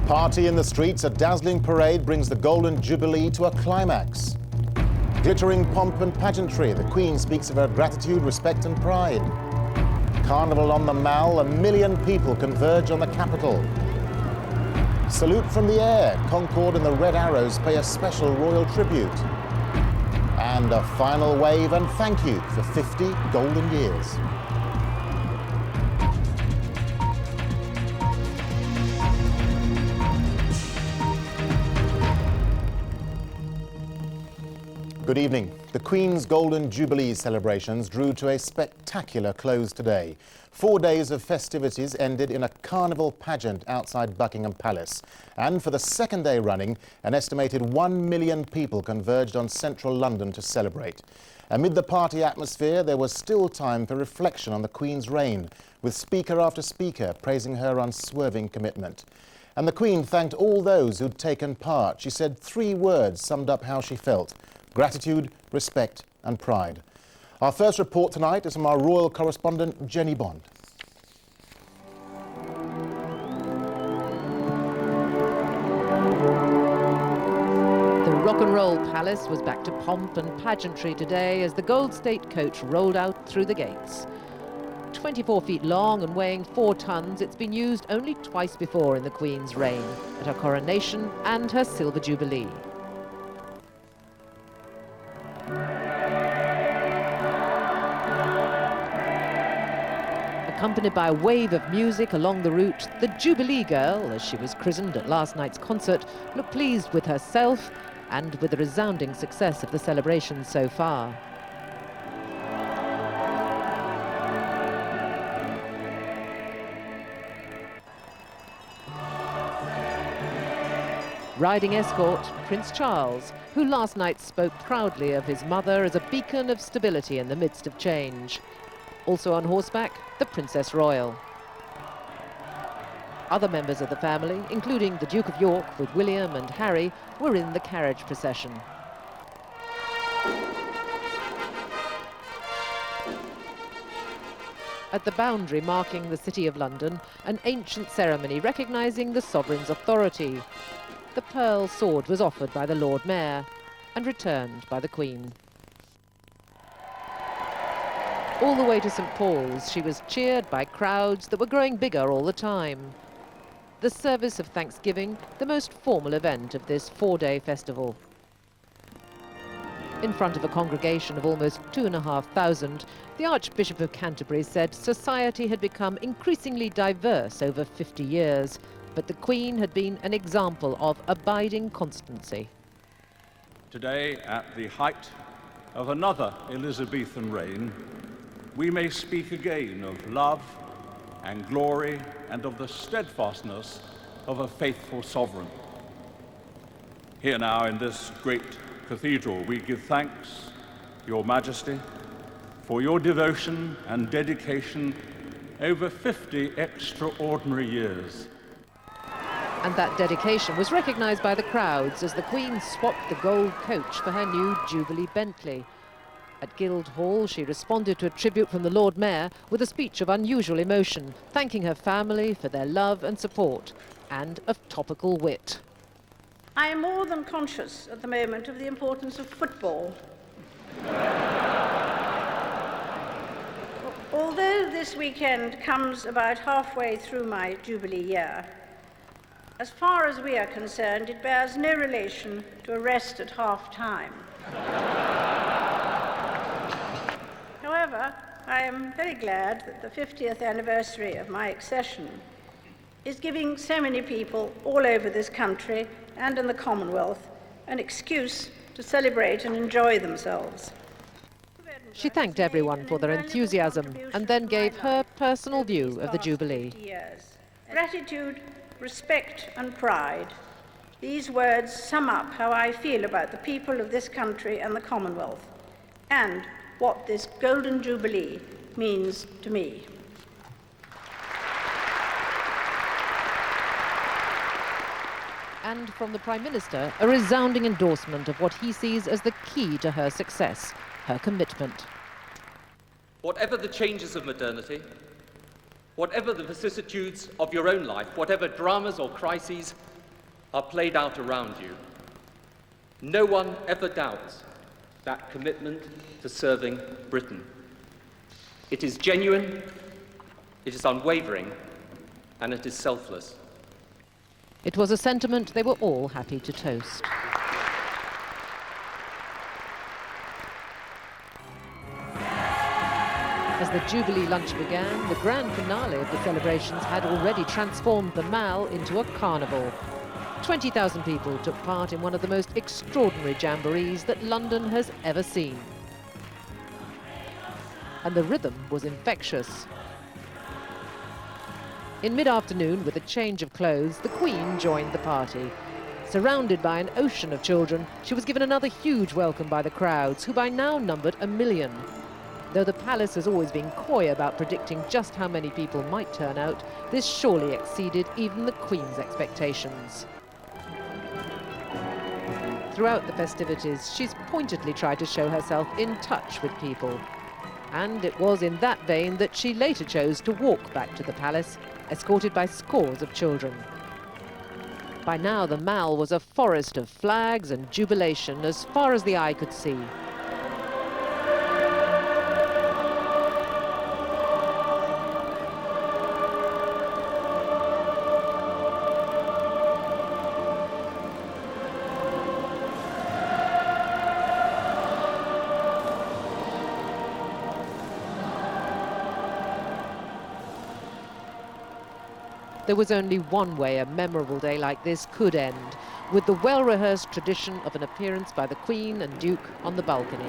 Party in the streets, a dazzling parade brings the Golden Jubilee to a climax. Glittering pomp and pageantry, the Queen speaks of her gratitude, respect and pride. Carnival on the Mall, 1 million people converge on the capital. Salute from the air, Concorde and the Red Arrows pay a special royal tribute. And a final wave and thank you for 50 golden years. Good evening. The Queen's Golden Jubilee celebrations drew to a spectacular close today. 4 days of festivities ended in a carnival pageant outside Buckingham Palace. And for the second day running, an estimated 1 million people converged on central London to celebrate. Amid the party atmosphere, there was still time for reflection on the Queen's reign, with speaker after speaker praising her unswerving commitment. And the Queen thanked all those who'd taken part. She said 3 words summed up how she felt: gratitude, respect and pride. Our first report tonight is from our royal correspondent, Jenny Bond. The Rock and Roll Palace was back to pomp and pageantry today as the Gold State coach rolled out through the gates. 24 feet long and weighing 4 tons, it's been used only twice before in the Queen's reign, at her coronation and her Silver Jubilee. Accompanied by a wave of music along the route, the Jubilee Girl, as she was christened at last night's concert, looked pleased with herself and with the resounding success of the celebrations so far. Riding escort, Prince Charles, who last night spoke proudly of his mother as a beacon of stability in the midst of change. Also on horseback, the Princess Royal. Other members of the family, including the Duke of York with William and Harry, were in the carriage procession. At the boundary marking the City of London, an ancient ceremony recognising the sovereign's authority. The pearl sword was offered by the Lord Mayor and returned by the Queen. All the way to St. Paul's, she was cheered by crowds that were growing bigger all the time. The service of Thanksgiving, the most formal event of this 4-day festival. In front of a congregation of almost 2,500, the Archbishop of Canterbury said society had become increasingly diverse over 50 years, but the Queen had been an example of abiding constancy. Today, at the height of another Elizabethan reign, we may speak again of love and glory and of the steadfastness of a faithful sovereign. Here now in this great cathedral, we give thanks, Your Majesty, for your devotion and dedication over 50 extraordinary years. And that dedication was recognised by the crowds as the Queen swapped the gold coach for her new Jubilee Bentley. At Guildhall, she responded to a tribute from the Lord Mayor with a speech of unusual emotion, thanking her family for their love and support, and of topical wit. I am more than conscious at the moment of the importance of football. Although this weekend comes about halfway through my Jubilee year, as far as we are concerned, it bears no relation to a rest at half-time. However, I am very glad that the 50th anniversary of my accession is giving so many people all over this country and in the Commonwealth an excuse to celebrate and enjoy themselves. She thanked everyone for their enthusiasm and then gave her personal view of the Jubilee. Gratitude, respect and pride. These words sum up how I feel about the people of this country and the Commonwealth, and what this Golden Jubilee means to me. And from the Prime Minister, a resounding endorsement of what he sees as the key to her success, her commitment. Whatever the changes of modernity, whatever the vicissitudes of your own life, whatever dramas or crises are played out around you, no one ever doubts that commitment to serving Britain. It is genuine, it is unwavering, and it is selfless. It was a sentiment they were all happy to toast. As the Jubilee lunch began, the grand finale of the celebrations had already transformed the Mall into a carnival. 20,000 people took part in one of the most extraordinary jamborees that London has ever seen. And the rhythm was infectious. In mid-afternoon, with a change of clothes, the Queen joined the party. Surrounded by an ocean of children, she was given another huge welcome by the crowds, who by now numbered 1 million. Though the palace has always been coy about predicting just how many people might turn out, this surely exceeded even the Queen's expectations. Throughout the festivities, she's pointedly tried to show herself in touch with people. And it was in that vein that she later chose to walk back to the palace, escorted by scores of children. By now, the Mall was a forest of flags and jubilation as far as the eye could see. There was only one way a memorable day like this could end, with the well-rehearsed tradition of an appearance by the Queen and Duke on the balcony.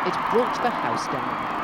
It brought the house down.